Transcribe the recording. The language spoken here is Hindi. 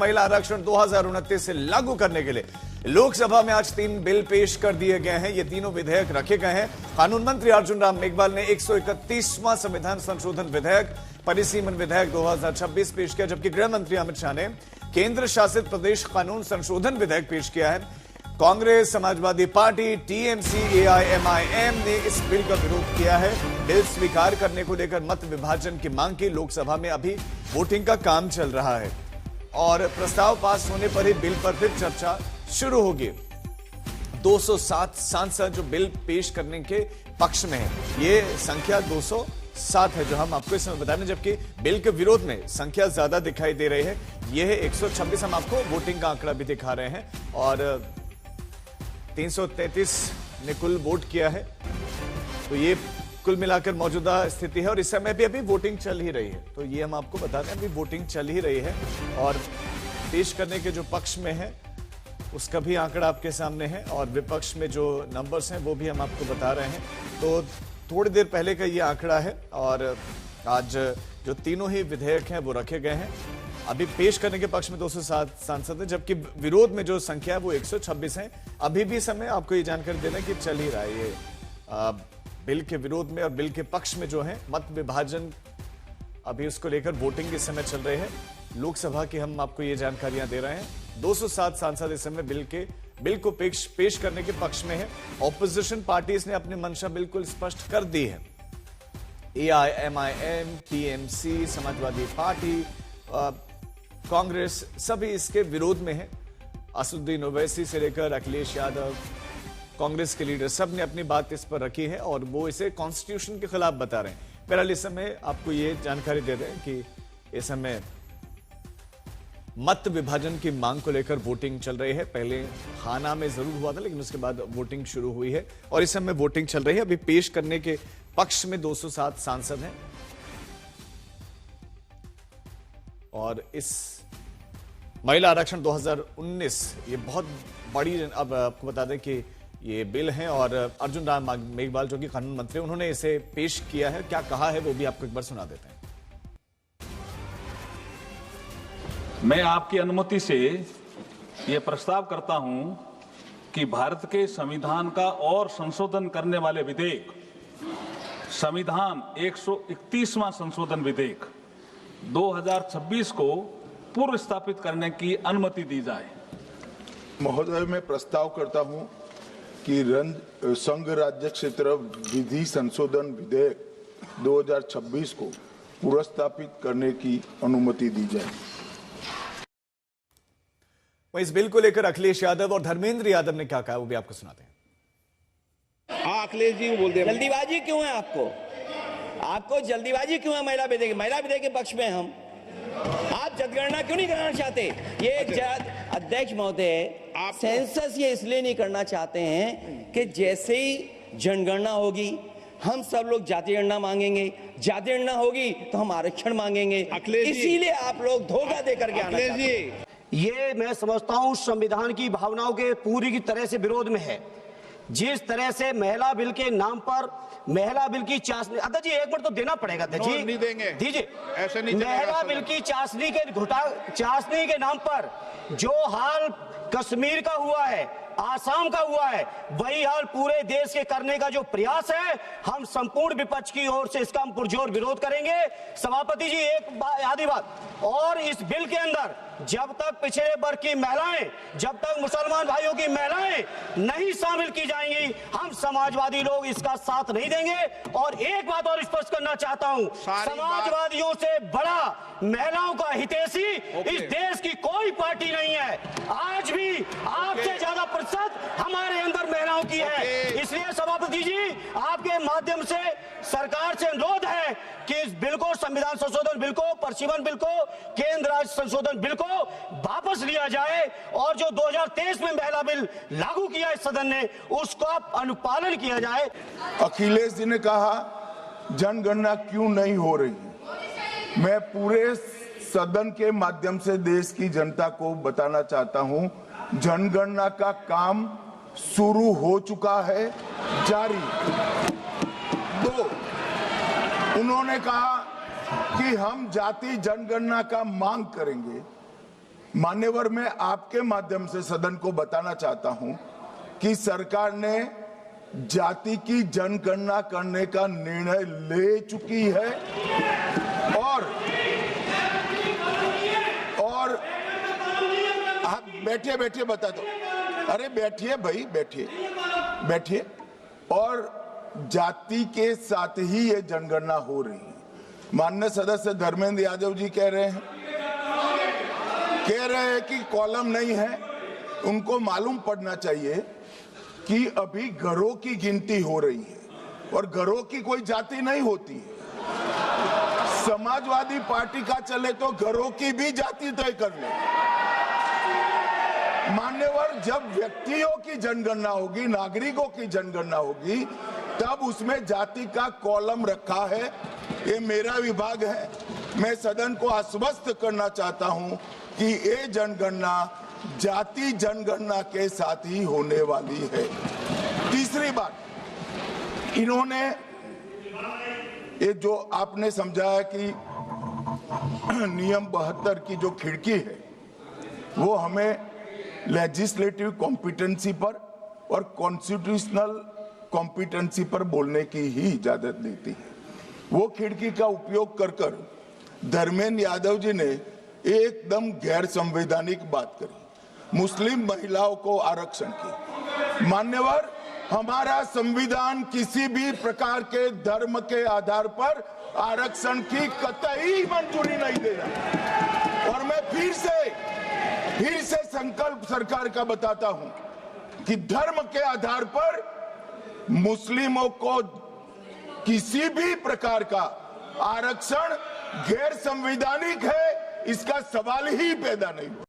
महिला आरक्षण 2029 से लागू करने के लिए लोकसभा में आज 3 बिल पेश कर दिए गए हैं। ये तीनों विधेयक रखे गए हैं। कानून मंत्री अर्जुन राम मेघवाल ने 131वां संविधान संशोधन विधेयक, परिसीमन विधेयक 2026 पेश किया, जबकि गृह मंत्री अमित शाह ने केंद्र शासित प्रदेश कानून संशोधन विधेयक पेश किया है। Congress, Samajwadi party, TMC, AIMIM ने इस बिल का विरोध किया है। बिल स्वीकार करने को लेकर मत विभाजन की मांग की। लोकसभा में अभी वोटिंग का काम चल रहा है और प्रस्ताव पास होने पर ही बिल पर फिर चर्चा शुरू होगी। 207 सांसद जो बिल पेश करने के पक्ष में है, ये संख्या 207 है जो हम आपको इस समय बता रहे हैं, जबकि बिल के विरोध में संख्या ज्यादा दिखाई दे रही है। ये है 126। हम आपको वोटिंग का आंकड़ा भी दिखा रहे हैं और 333 ने कुल वोट किया है। तो ये कुल मिलाकर मौजूदा स्थिति है और इस समय भी अभी वोटिंग चल ही रही है। तो ये हम आपको बता दें, अभी वोटिंग चल ही रही है और पेश करने के जो पक्ष में है उसका भी आंकड़ा आपके सामने है और विपक्ष में जो नंबर्स हैं वो भी हम आपको बता रहे हैं। तो थोड़ी देर पहले का ये आंकड़ा है और आज जो तीनों ही विधेयक हैं वो रखे गए हैं। अभी पेश करने के पक्ष में 207 सांसद हैं, जबकि विरोध में जो संख्या है वो 126 है। अभी भी समय आपको ये जानकारी देना कि चल ही रहा है ये बिल के विरोध में और बिल के पक्ष में जो है मत विभाजन, अभी उसको लेकर वोटिंग इस समय चल रही है। लोकसभा की हम आपको ये जानकारियां दे रहे हैं। 207 सांसद इस समय बिल को पेश करने के पक्ष में है। ऑपोजिशन पार्टीज ने अपनी मंशा बिल्कुल स्पष्ट कर दी है। AIMIM, TMC, Samajwadi party, Congress सभी इसके विरोध में है। असदुद्दीन ओवैसी से लेकर अखिलेश यादव, कांग्रेस के लीडर, सब ने अपनी बात इस पर रखी है और वो इसे कॉन्स्टिट्यूशन के खिलाफ बता रहे हैं। बहरहाल इस समय आपको ये जानकारी दे दें कि इस समय मत विभाजन की मांग को लेकर वोटिंग चल रही है। पहले खाना में जरूर हुआ था लेकिन उसके बाद वोटिंग शुरू हुई है और इस समय वोटिंग चल रही है। अभी पेश करने के पक्ष में 207 सांसद हैं और इस महिला आरक्षण 2019 ये बहुत बड़ी, अब आपको बता दें कि ये बिल है और अर्जुन राम मेघवाल जो कि कानून मंत्री, उन्होंने इसे पेश किया है। क्या कहा है वो भी आपको एक बार सुना देते हैं। मैं आपकी अनुमति से ये प्रस्ताव करता हूं कि भारत के संविधान का और संशोधन करने वाले विधेयक, संविधान 131वां संशोधन विधेयक 2026 को पूर्व स्थापित करने की अनुमति दी जाए। महोदय, मैं प्रस्ताव करता हूं कि संघ राज्य क्षेत्र विधि संशोधन विधेयक 2026 को पुनर्स्थापित करने की अनुमति दी जाए। इस बिल को लेकर अखिलेश यादव और धर्मेंद्र यादव ने क्या कहा वो भी आपको सुनाते हैं। हाँ, अखिलेश जी बोल दे। जल्दीबाजी क्यों है आपको जल्दीबाजी क्यों है? महिला विधेयक के पक्ष में हम, आप जनगणना क्यों नहीं कराना चाहते? ये अध्यक्ष महोदय, आप सेंसस ये इसलिए नहीं करना चाहते हैं कि जैसे ही जनगणना होगी हम सब लोग जाति गणना मांगेंगे, जाति गणना होगी तो हम आरक्षण मांगेंगे, इसीलिए आप लोग धोखा देकर के आना चाहते हैं। ये मैं समझता हूं संविधान की भावनाओं के पूरी की तरह से विरोध में है। जिस तरह से महिला बिल के नाम पर महिला बिल की चाशनी, अध्यक्ष जी एक मिनट तो देना पड़ेगा अध्यक्ष जी, नहीं देंगे, दीजिए। ऐसे नहीं महिला बिल की चाशनी के नाम पर जो हाल कश्मीर का हुआ है, आसाम का हुआ है, वही हाल पूरे देश के करने का जो प्रयास है, हम संपूर्ण विपक्ष की ओर से इसका हम पुरजोर विरोध करेंगे। सभापति जी एक आधी बात और, इस बिल के अंदर जब तक पिछड़े वर्ग की महिलाएं, जब तक मुसलमान भाइयों की महिलाएं नहीं शामिल की जाएंगी, हम समाजवादी लोग इसका साथ नहीं देंगे। और एक बात और स्पष्ट करना चाहता हूं, समाजवादियों से बड़ा महिलाओं का हितैषी इस देश की कोई पार्टी नहीं है। आज भी आपसे ज्यादा प्रतिशत हमारे अंदर महिलाओं की है। इसलिए सभापति जी आपके माध्यम से सरकार से अनुरोध है कि इस बिल को, संविधान संशोधन बिल को, परिसीमन बिल को, केंद्र राज्य संशोधन बिल को वापस लिया जाए और जो 2023 में महिला बिल लागू किया इस सदन ने, उसका अनुपालन किया जाए। अखिलेश जी ने कहा जनगणना क्यों नहीं हो रही। मैं पूरे सदन के माध्यम से देश की जनता को बताना चाहता हूं, जनगणना का काम शुरू हो चुका है, जारी। 2, उन्होंने कहा कि हम जाति जनगणना का मांग करेंगे। मान्यवर, मैं आपके माध्यम से सदन को बताना चाहता हूं कि सरकार ने जाति की जनगणना करने का निर्णय ले चुकी है और आप बैठिए बता दो। अरे बैठिए भाई, बैठिए। और जाति के साथ ही ये जनगणना हो रही है। माननीय सदस्य धर्मेंद्र यादव जी कह रहे हैं कि कॉलम नहीं है। उनको मालूम पड़ना चाहिए कि अभी घरों की गिनती हो रही है और घरों की कोई जाति नहीं होती है। समाजवादी पार्टी का चले तो घरों की भी जाति तय कर ले। मान्यवर, जब व्यक्तियों की जनगणना होगी, नागरिकों की जनगणना होगी, तब उसमें जाति का कॉलम रखा है। ये मेरा विभाग है। मैं सदन को आश्वस्त करना चाहता हूं कि ये जनगणना जाति जनगणना के साथ ही होने वाली है। तीसरी बात, इन्होंने ये जो आपने समझाया कि नियम 72 की जो खिड़की है वो हमें लेजिस्लेटिव कॉम्पिटेंसी पर और कॉन्स्टिट्यूशनल कॉम्पिटेंसी पर बोलने की ही इजाजत देती है। वो खिड़की का उपयोग कर धर्मेंद्र यादव जी ने एकदम गैर संवैधानिक बात करी, मुस्लिम महिलाओं को आरक्षण की। मान्यवर, हमारा संविधान किसी भी प्रकार के धर्म के आधार पर आरक्षण की कतई मंजूरी नहीं देगा। और मैं फिर से संकल्प सरकार का बताता हूं कि धर्म के आधार पर मुस्लिमों को किसी भी प्रकार का आरक्षण गैर संवैधानिक है, इसका सवाल ही पैदा नहीं हुआ।